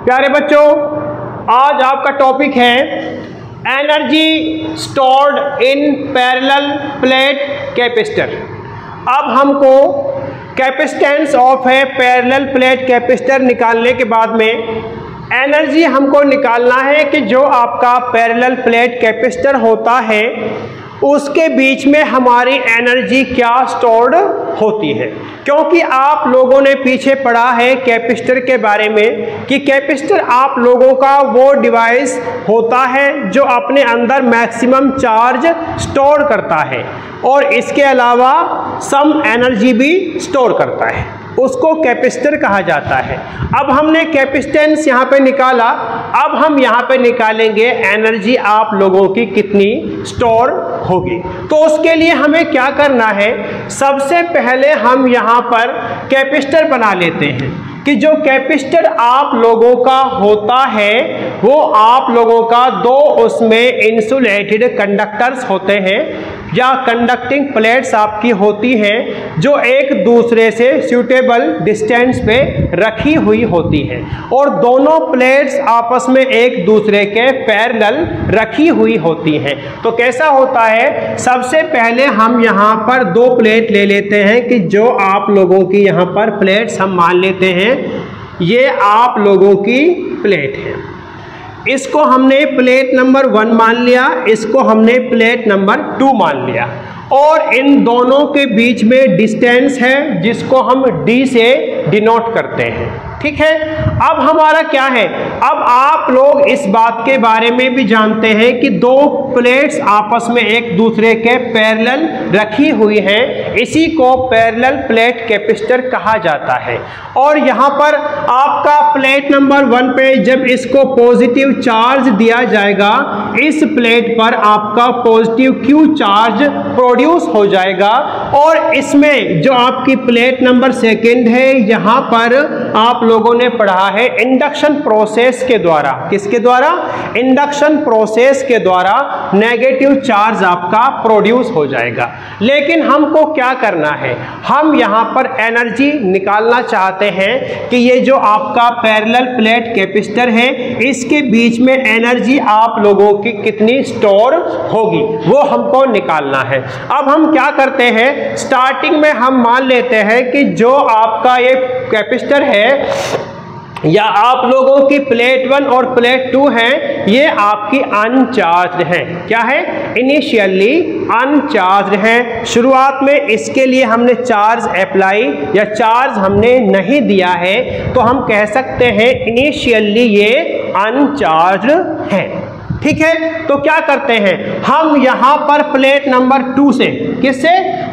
प्यारे बच्चों, आज आपका टॉपिक है energy stored in parallel plate capacitor. अब हमको capacitance of A parallel plate capacitor निकालने के बाद में एनर्जी हमको निकालना है कि जो आपका पैरेलल प्लेट कैपेसिटर होता है उसके बीच में हमारी एनर्जी क्या स्टोर्ड होती है। क्योंकि आप लोगों ने पीछे पढ़ा है कैपेसिटर के बारे में कि कैपेसिटर आप लोगों का वो डिवाइस होता है जो अपने अंदर मैक्सिमम चार्ज स्टोर करता है और इसके अलावा सम एनर्जी भी स्टोर करता है, उसको कैपेसिटर कहा जाता है। अब हमने कैपेसिटेंस यहाँ पे निकाला, अब हम यहाँ पे निकालेंगे एनर्जी आप लोगों की कितनी स्टोर होगी। तो उसके लिए हमें क्या करना है, सबसे पहले हम यहाँ पर कैपेसिटर बना लेते हैं कि जो कैपेसिटर आप लोगों का होता है वो आप लोगों का दो उसमें इंसुलेटेड कंडक्टर्स होते हैं या कंडक्टिंग प्लेट्स आपकी होती हैं जो एक दूसरे से सूटेबल डिस्टेंस पे रखी हुई होती हैं और दोनों प्लेट्स आपस में एक दूसरे के पैरेलल रखी हुई होती हैं। तो कैसा होता है, सबसे पहले हम यहाँ पर दो प्लेट ले लेते हैं कि जो आप लोगों की यहाँ पर प्लेट्स हम मान लेते हैं ये आप लोगों की प्लेट है। इसको हमने प्लेट नंबर 1 मान लिया, इसको हमने प्लेट नंबर 2 मान लिया और इन दोनों के बीच में डिस्टेंस है जिसको हम D से डिनोट करते हैं। ठीक है, अब हमारा क्या है, अब आप लोग इस बात के बारे में भी जानते हैं कि दो प्लेट्स आपस में एक दूसरे के पैरेलल रखी हुई हैं, इसी को पैरेलल प्लेट कैपेसिटर कहा जाता है। और यहाँ पर आपका प्लेट नंबर 1 पे जब इसको पॉजिटिव चार्ज दिया जाएगा, इस प्लेट पर आपका पॉजिटिव Q चार्ज प्रोड्यूस हो जाएगा और इसमें जो आपकी प्लेट नंबर 2 है यहाँ पर आप लोगों ने पढ़ा है इंडक्शन प्रोसेस के द्वारा। किसके द्वारा? इंडक्शन प्रोसेस के द्वारा नेगेटिव चार्ज आपका प्रोड्यूस हो जाएगा। लेकिन हमको क्या करना है, हम यहाँ पर एनर्जी निकालना चाहते हैं कि ये जो आपका पैरेलल प्लेट कैपेसिटर है इसके बीच में एनर्जी आप लोगों की कितनी स्टोर होगी वो हमको निकालना है। अब हम क्या करते हैं, स्टार्टिंग में हम मान लेते हैं कि जो आपका ये कैपेसिटर है या आप लोगों की प्लेट 1 और प्लेट 2 हैं, ये आपकी अनचार्ज हैं। क्या है? इनिशियली अनचार्ज हैं। शुरुआत में इसके लिए हमने चार्ज अप्लाई या चार्ज हमने नहीं दिया है, तो हम कह सकते हैं इनिशियली ये अनचार्ज हैं। ठीक है, तो क्या करते हैं, हम यहां पर प्लेट नंबर 2 से, किससे?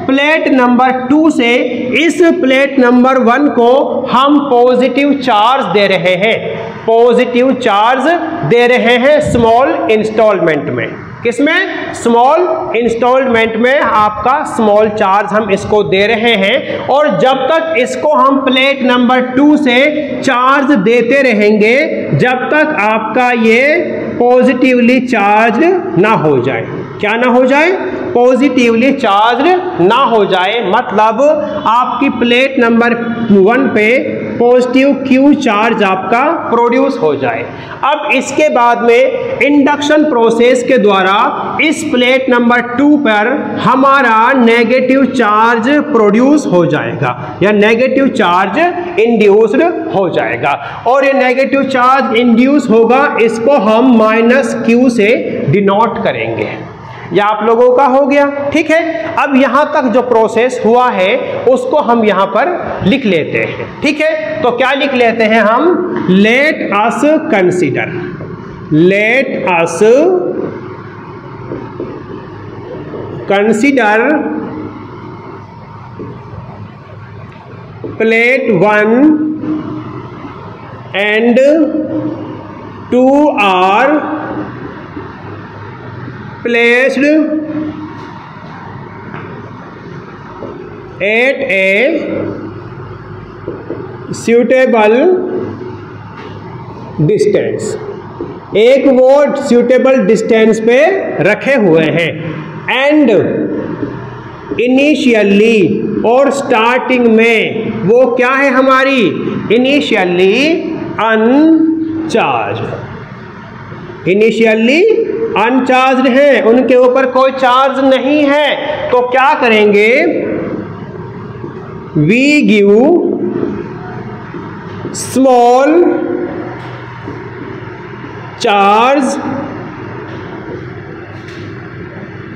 प्लेट नंबर 2 से इस प्लेट नंबर 1 को हम पॉजिटिव चार्ज दे रहे हैं, पॉजिटिव चार्ज दे रहे हैं स्मॉल इंस्टॉलमेंट में। किसमें? स्मॉल इंस्टॉलमेंट में आपका स्मॉल चार्ज हम इसको दे रहे हैं और जब तक इसको हम प्लेट नंबर 2 से चार्ज देते रहेंगे जब तक आपका ये पॉजिटिवली चार्ज ना हो जाए। क्या ना हो जाए? पॉजिटिवली चार्ज ना हो जाए, मतलब आपकी प्लेट नंबर 1 पे पॉजिटिव Q चार्ज आपका प्रोड्यूस हो जाए। अब इसके बाद में इंडक्शन प्रोसेस के द्वारा इस प्लेट नंबर 2 पर हमारा नेगेटिव चार्ज प्रोड्यूस हो जाएगा या नेगेटिव चार्ज इंड्यूस्ड हो जाएगा और ये नेगेटिव चार्ज इंड्यूस होगा, इसको हम -Q से डिनोट करेंगे। या आप लोगों का हो गया। ठीक है, अब यहां तक जो प्रोसेस हुआ है उसको हम यहां पर लिख लेते हैं। ठीक है, तो क्या लिख लेते हैं हम, let us consider, let us consider plate 1 and 2 are placed at a suitable distance, एक वो suitable distance पे रखे हुए हैं। एंड इनिशियली और स्टार्टिंग में वो क्या है हमारी, इनिशियली अन चार्ज, इनिशियली अनचार्ज्ड है, उनके ऊपर कोई चार्ज नहीं है। तो क्या करेंगे, we give small charge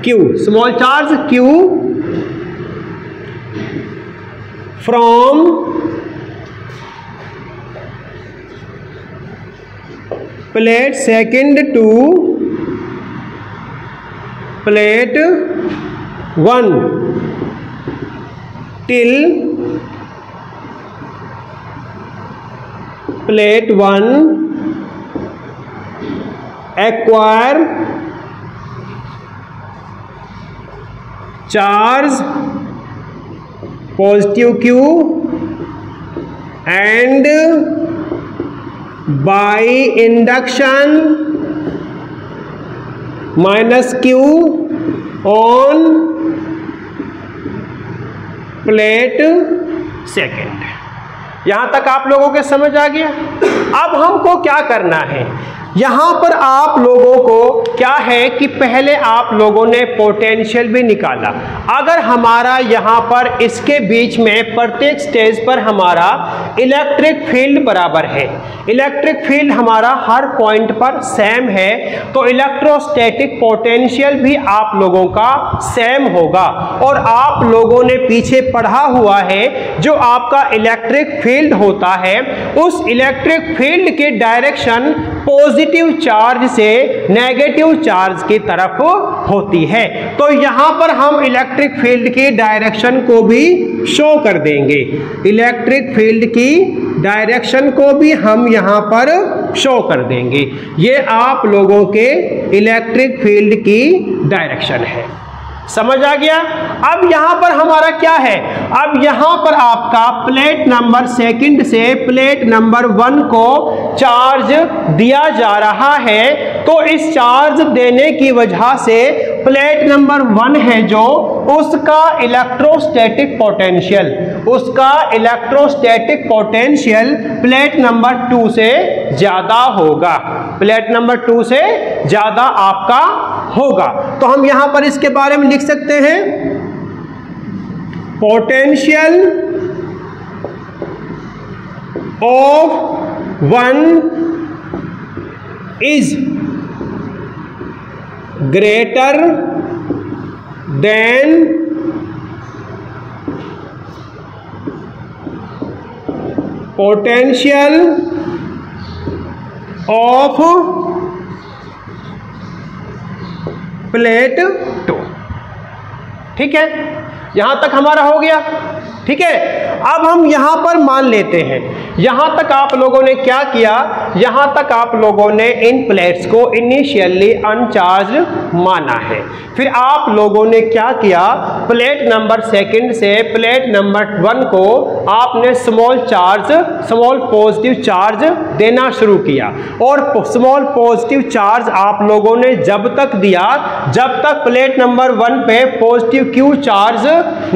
Q, small charge Q from plate second to plate 1 till plate 1 acquire charge positive Q and by induction minus Q on plate second. यहां तक आप लोगों के समझ आ गया। अब हमको क्या करना है, यहां पर आप लोगों को क्या है कि पहले आप लोगों ने पोटेंशियल भी निकाला। अगर हमारा यहां पर इसके बीच में प्रत्येक स्टेज पर हमारा इलेक्ट्रिक फील्ड बराबर है, इलेक्ट्रिक फील्ड हमारा हर पॉइंट पर सेम है, तो इलेक्ट्रोस्टैटिक पोटेंशियल भी आप लोगों का सेम होगा। और आप लोगों ने पीछे पढ़ा हुआ है जो आपका इलेक्ट्रिक फील्ड होता है, उस इलेक्ट्रिक फील्ड के डायरेक्शन पॉजिटिव चार्ज से नेगेटिव चार्ज की तरफ होती है। तो यहां पर हम इलेक्ट्रिक फील्ड की डायरेक्शन को भी शो कर देंगे, इलेक्ट्रिक फील्ड की डायरेक्शन को भी हम यहां पर शो कर देंगे। ये आप लोगों के इलेक्ट्रिक फील्ड की डायरेक्शन है, समझ आ गया। अब यहां पर हमारा क्या है, अब यहां पर आपका प्लेट नंबर सेकंड से प्लेट नंबर 1 को चार्ज दिया जा रहा है। तो इस चार्ज देने की वजह से प्लेट नंबर 1 है जो उसका इलेक्ट्रोस्टैटिक पोटेंशियल, उसका इलेक्ट्रोस्टैटिक पोटेंशियल प्लेट नंबर 2 से ज्यादा होगा, प्लेट नंबर 2 से ज्यादा आपका होगा। तो हम यहां पर इसके बारे में लिख सकते हैं, potential of 1 is greater than potential of plate 2। ठीक है, यहां तक हमारा हो गया। ठीक है, अब हम यहां पर मान लेते हैं, यहां तक आप लोगों ने क्या किया, यहां तक आप लोगों ने इन प्लेट्स को इनिशियली अनचार्ज माना है। फिर आप लोगों ने क्या किया, प्लेट नंबर सेकंड से प्लेट नंबर 1 को आपने small charge, small positive charge देना शुरू किया। और स्मॉल पॉजिटिव चार्ज आप लोगों ने जब तक दिया जब तक प्लेट नंबर 1 पे पॉजिटिव Q चार्ज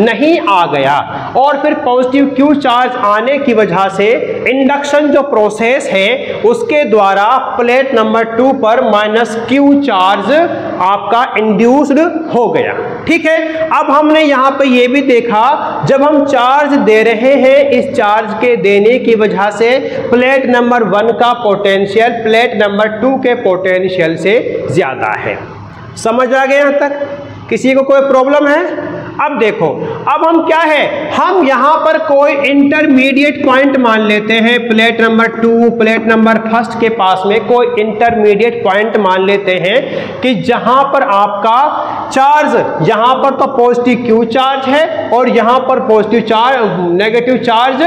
नहीं आ गया। और फिर पॉजिटिव Q चार्ज आने की वजह से इंडक्शन जो प्रोसेस है उसके द्वारा प्लेट नंबर 2 पर माइनस Q चार्ज आपका इंड्यूस्ड हो गया। ठीक है, अब हमने यहां पे ये भी देखा, जब हम चार्ज दे रहे हैं इस चार्ज के देने की वजह से प्लेट नंबर 1 का पोटेंशियल प्लेट नंबर 2 के पोटेंशियल से ज्यादा है। समझ आ गया यहां तक? किसी को कोई प्रॉब्लम है? अब देखो, अब हम क्या है, हम यहां पर कोई इंटरमीडिएट पॉइंट मान लेते हैं, प्लेट नंबर 2 प्लेट नंबर 1 के पास में कोई इंटरमीडिएट पॉइंट मान लेते हैं कि जहां पर आपका चार्ज, यहां पर तो पॉजिटिव Q चार्ज है और यहां पर positive charge, negative charge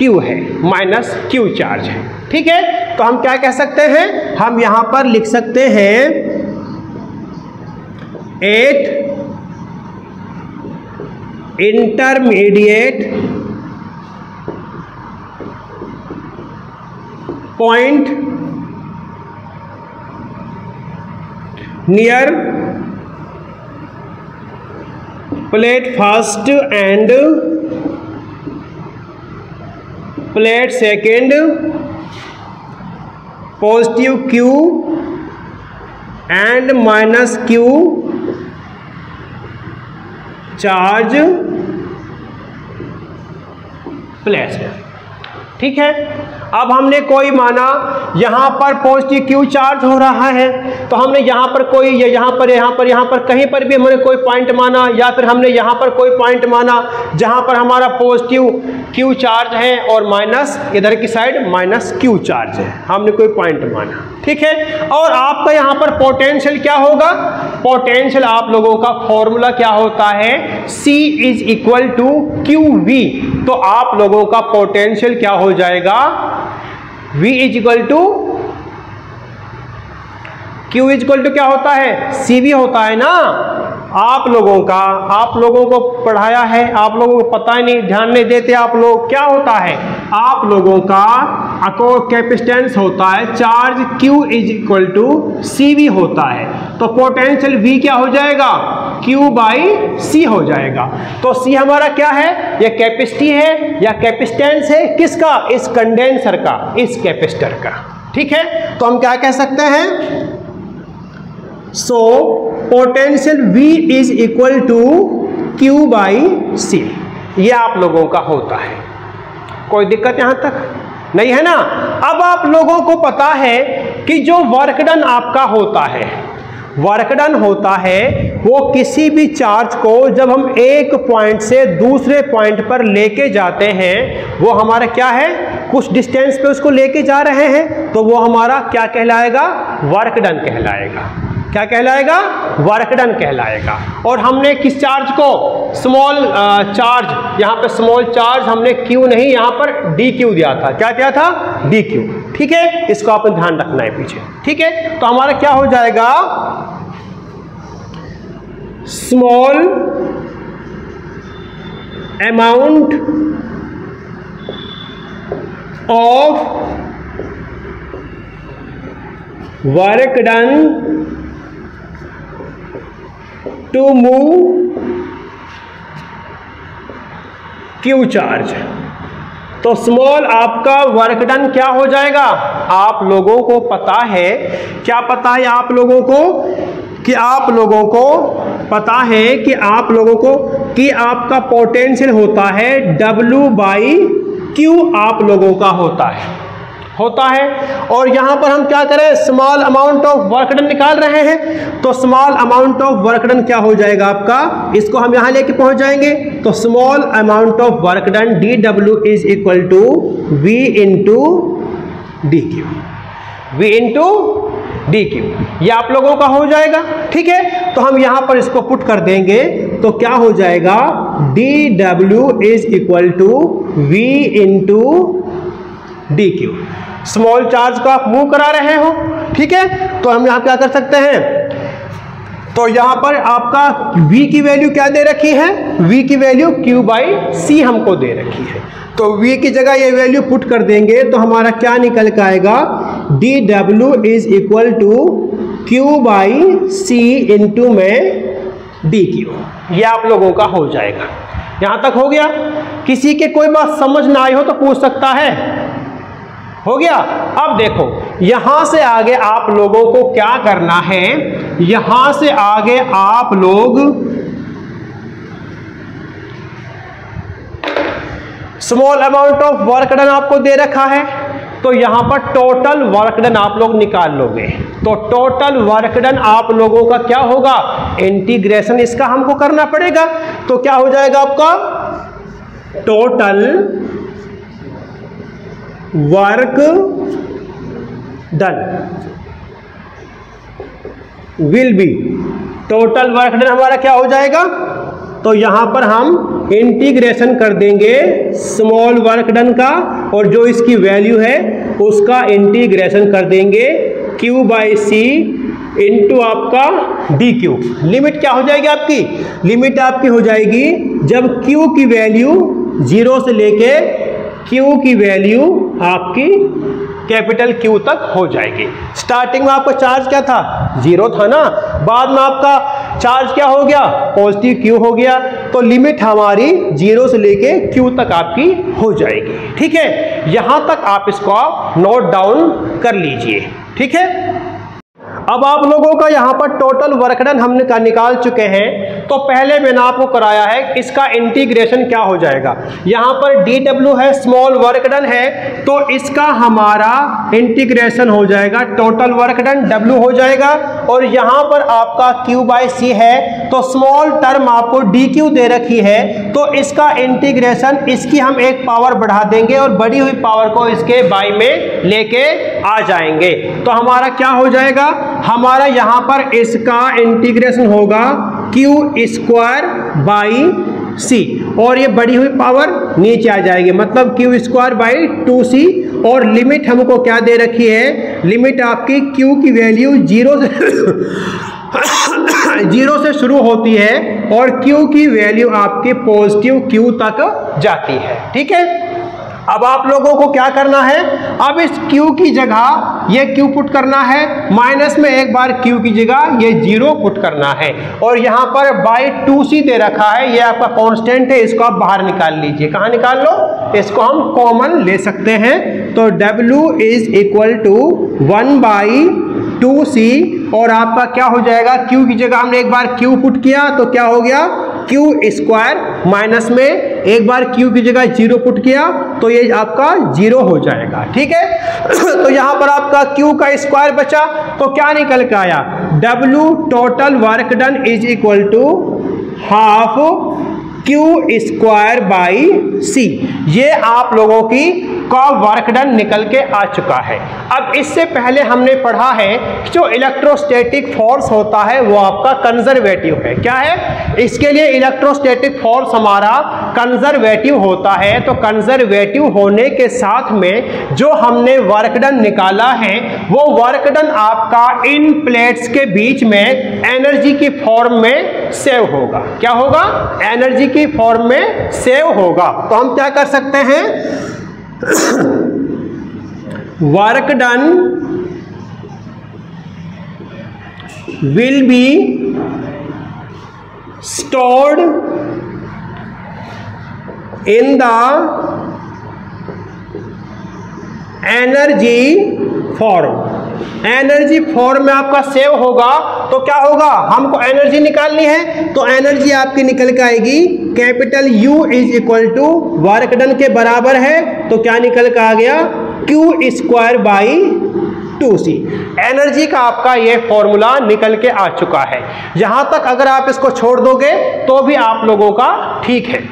Q है, माइनस Q चार्ज है। ठीक है, तो हम क्या कह सकते हैं, हम यहां पर लिख सकते हैं 8 intermediate point near plate first end plate second positive Q and minus Q charge place है। ठीक है, अब हमने कोई माना यहाँ पर पॉजिटिव Q चार्ज हो रहा है, तो हमने यहाँ पर कोई या यहाँ पर कहीं पर भी हमने कोई पॉइंट माना, या फिर हमने यहाँ पर कोई पॉइंट माना जहाँ पर हमारा पॉजिटिव Q चार्ज है और माइनस इधर की साइड माइनस Q चार्ज है, हमने कोई पॉइंट माना। ठीक है, और आपका यहाँ पर पोटेंशियल क्या होगा? पोटेंशियल आप लोगों का फॉर्मूला क्या होता है? C is equal to QV। तो आप लोगों का पोटेंशियल क्या हो जाएगा? V is equal to Q is equal to क्या होता है? CV होता है ना। आप लोगों को पढ़ाया है, आप लोगों को पता ही नहीं, ध्यान नहीं देते आप लोग। क्या होता है? आप लोगों का कैपेसिटेंस होता है charge Q is equal to CV होता है, तो पोटेंशियल V क्या हो जाएगा? Q बाई C हो जाएगा। तो C हमारा क्या है? यह कैपेसिटी है या कैपेसिटेंस है, किसका? इस कंडेंसर का, इस कैपेसिटर का। ठीक है, तो हम क्या कह सकते हैं? So potential V is equal to Q by C, ये आप लोगों का होता है। कोई दिक्कत यहां तक नहीं है ना। अब आप लोगों को पता है कि जो वर्क डन आपका होता है, वर्क डन होता है वो किसी भी चार्ज को जब हम एक पॉइंट से दूसरे पॉइंट पर लेके जाते हैं, वो हमारा क्या है? कुछ डिस्टेंस पे उसको लेके जा रहे हैं, तो वो हमारा क्या कहलाएगा? वर्क डन कहलाएगा। क्या कहलाएगा? वर्क डन कहलाएगा। और हमने किस चार्ज को? स्मॉल चार्ज, यहाँ पे स्मॉल चार्ज हमने Q नहीं, यहाँ पर DQ दिया था। क्या दिया था? DQ। ठीक है, इसको आपको ध्यान रखना है पीछे। ठीक है, तो हमारा क्या हो जाएगा? Small amount of work done to move Q charge. तो स्मॉल आपका वर्क डन क्या हो जाएगा? आप लोगों को पता है, क्या पता है आप लोगों को? कि आप लोगों को पता है कि आप लोगों को कि आपका पोटेंशियल होता है W बाई Q, आप लोगों का होता है। और यहां पर हम क्या करें? Small amount of work done निकाल रहे हैं, तो small amount of work done क्या हो जाएगा आपका? इसको हम यहां लेके पहुंच जाएंगे। तो small amount of work done DW is equal to V into DQ, V into DQ, ये आप लोगों का हो जाएगा। ठीक है, तो हम यहां पर इसको पुट कर देंगे, तो क्या हो जाएगा? DW is equal to V into DQ। Small charge को आप मूव करा रहे हो। ठीक है, तो हम यहां क्या कर सकते हैं? तो यहां पर आपका V की वैल्यू क्या दे रखी है? V की वैल्यू Q बाई C हमको दे रखी है, तो V की जगह ये वैल्यू पुट कर देंगे, तो हमारा क्या निकल के आएगा? DW is equal to Q by C into में DQ, ये आप लोगों का हो जाएगा। यहां तक हो गया? किसी के कोई बात समझ ना आई हो तो पूछ सकता है। हो गया? अब देखो, यहां से आगे आप लोगों को क्या करना है? यहां से आगे आप लोग small amount of work done आपको दे रखा है, तो यहां पर टोटल वर्क डन आप लोग निकाल लोगे। तो टोटल वर्क डन आप लोगों का क्या होगा? इंटीग्रेशन इसका हमको करना पड़ेगा। तो क्या हो जाएगा आपका? Total work done will be, total work done हमारा क्या हो जाएगा? तो यहां पर हम इंटीग्रेशन कर देंगे स्मॉल वर्क डन का, और जो इसकी वैल्यू है उसका इंटीग्रेशन कर देंगे Q बाई C इंटू आपका DQ। लिमिट क्या हो जाएगी आपकी? लिमिट आपकी हो जाएगी जब Q की वैल्यू 0 से लेके Q की वैल्यू आपकी कैपिटल Q तक हो जाएगी। स्टार्टिंग में आपका चार्ज क्या था? 0 था ना, बाद में आपका चार्ज क्या हो गया? पॉजिटिव Q हो गया, तो लिमिट हमारी 0 से लेके Q तक आपकी हो जाएगी। ठीक है, यहां तक आप इसको नोट डाउन कर लीजिए। ठीक है, अब आप लोगों का यहाँ पर टोटल वर्क डन हमने निकाल चुके हैं। तो पहले मैंने आपको कराया है इसका इंटीग्रेशन क्या हो जाएगा। यहाँ पर dw है, स्मॉल वर्क डन है, तो इसका हमारा इंटीग्रेशन हो जाएगा, टोटल वर्क डन w हो जाएगा। और यहाँ पर आपका q/c है, तो स्मॉल टर्म आपको dq दे रखी है, तो इसका इंटीग्रेशन, इसकी हम एक पावर बढ़ा देंगे और बढ़ी हुई पावर को इसके बाई में लेके आ जाएंगे। तो हमारा क्या हो जाएगा, हमारा यहां पर इसका इंटीग्रेशन होगा q²/c और ये बढ़ी हुई पावर नीचे आ जाएगी, मतलब q²/2c। और लिमिट हमको क्या दे रखी है, लिमिट आपकी q की वैल्यू 0 से शुरू होती है और q की वैल्यू आपके पॉजिटिव q तक जाती है। ठीक है, अब आप लोगों को क्या करना है, अब इस Q की जगह ये Q पुट करना है, माइनस में एक बार Q की जगह ये 0 पुट करना है। और यहाँ पर /2c दे रखा है, ये आपका कांस्टेंट है, इसको आप बाहर निकाल लीजिए। कहाँ निकाल लो, इसको हम कॉमन ले सकते हैं। तो W = 1/2c और आपका क्या हो जाएगा, Q की जगह हमने एक बार Q पुट किया तो क्या हो गया, q² माइनस में एक बार Q की जगह 0 पुट किया तो ये आपका 0 हो जाएगा। ठीक है, तो यहां पर आपका Q का स्क्वायर बचा, तो क्या निकल के आया, W total work done = half q²/c। ये आप लोगों की का वर्क डन निकल के आ चुका है। अब इससे पहले हमने पढ़ा है कि जो इलेक्ट्रोस्टैटिक फोर्स होता है वो आपका कंजर्वेटिव है। क्या है, इसके लिए इलेक्ट्रोस्टैटिक फोर्स हमारा कंजर्वेटिव होता है। तो कंजर्वेटिव होने के साथ में जो हमने वर्क डन निकाला है वो वर्क डन आपका इन प्लेट्स के बीच में एनर्जी की फॉर्म में सेव होगा। क्या होगा, एनर्जी की फॉर्म में सेव होगा। तो हम क्या कर सकते हैं, work done will be stored in the energy form। Energy form में आपका सेव होगा। तो क्या होगा, हमको एनर्जी निकालनी है, तो एनर्जी आपकी निकल के आएगी, कैपिटल U = वर्क डन के बराबर है। तो क्या निकल के आ गया, q²/2c। एनर्जी का आपका ये फॉर्मूला निकल के आ चुका है। यहां तक अगर आप इसको छोड़ दोगे तो भी आप लोगों का ठीक है।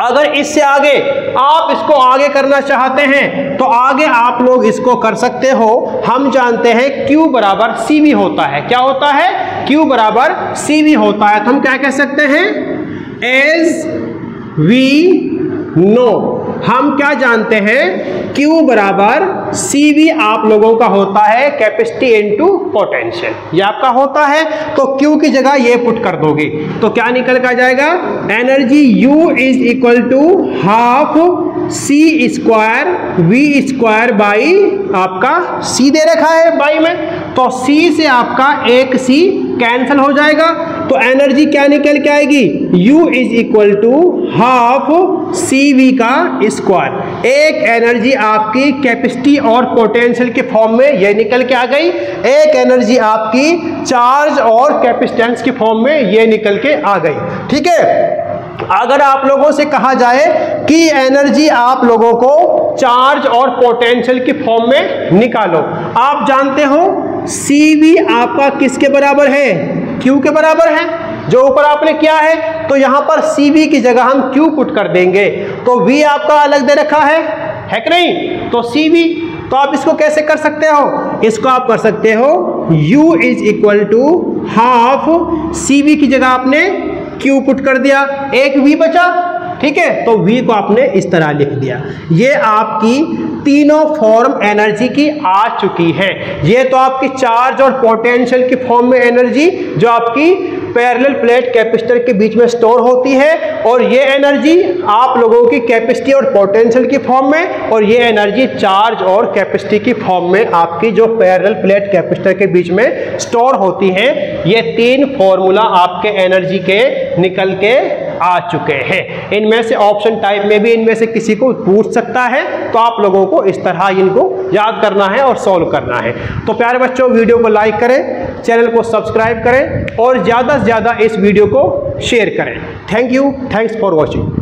अगर इससे आगे आप इसको आगे करना चाहते हैं तो आगे आप लोग इसको कर सकते हो। हम जानते हैं Q = CV होता है। क्या होता है, Q = CV होता है। तो हम क्या कह सकते हैं, एज वी नो, हम क्या जानते हैं, Q = CV आप लोगों का होता है कैपेसिटी इनटू पोटेंशियल, ये आपका होता है। तो Q की जगह ये पुट कर दोगे तो क्या निकल कर जाएगा, एनर्जी U = हाफ c²v² आपका C दे रखा है बाई में, तो C से आपका एक C कैंसिल हो जाएगा। तो एनर्जी क्या निकल के आएगी, U = हाफ CV का स्क्वायर। एक एनर्जी आपकी कैपेसिटी और पोटेंशियल के फॉर्म में ये निकल के आ गई, एक एनर्जी आपकी चार्ज और कैपेसिटेंस की फॉर्म में ये निकल के आ गई। ठीक है, अगर आप लोगों से कहा जाए कि एनर्जी आप लोगों को चार्ज और पोटेंशियल की फॉर्म में निकालो, आप जानते हो CV आपका किसके बराबर है, Q के बराबर है, जो ऊपर आपने किया है। तो यहां पर CV की जगह हम Q पुट कर देंगे, तो V आपका अलग दे रखा है कि नहीं, तो CV। तो आप इसको कैसे कर सकते हो, इसको आप कर सकते हो U = हाफ CV की जगह आपने Q पुट कर दिया, एक V बचा। ठीक है, तो V को आपने इस तरह लिख दिया। ये आपकी तीनों फॉर्म एनर्जी की आ चुकी है। ये तो आपकी चार्ज और पोटेंशियल की फॉर्म में एनर्जी जो आपकी पैरेलल प्लेट कैपेसिटर के बीच में स्टोर होती है और ये एनर्जी आप लोगों की कैपेसिटी और पोटेंशियल की फॉर्म में, और ये एनर्जी चार्ज और कैपेसिटी की फॉर्म में आपकी जो पैरेलल प्लेट कैपेसिटर के बीच में स्टोर होती हैं। ये तीन फॉर्मूला आपके एनर्जी के निकल के आ चुके हैं। इनमें से ऑप्शन टाइप में भी इनमें से किसी को पूछ सकता है, तो आप लोगों को इस तरह इनको याद करना है और सॉल्व करना है। तो प्यारे बच्चों, वीडियो को लाइक करें, चैनल को सब्सक्राइब करें और ज़्यादा से ज़्यादा इस वीडियो को शेयर करें। Thank you, thanks for watching.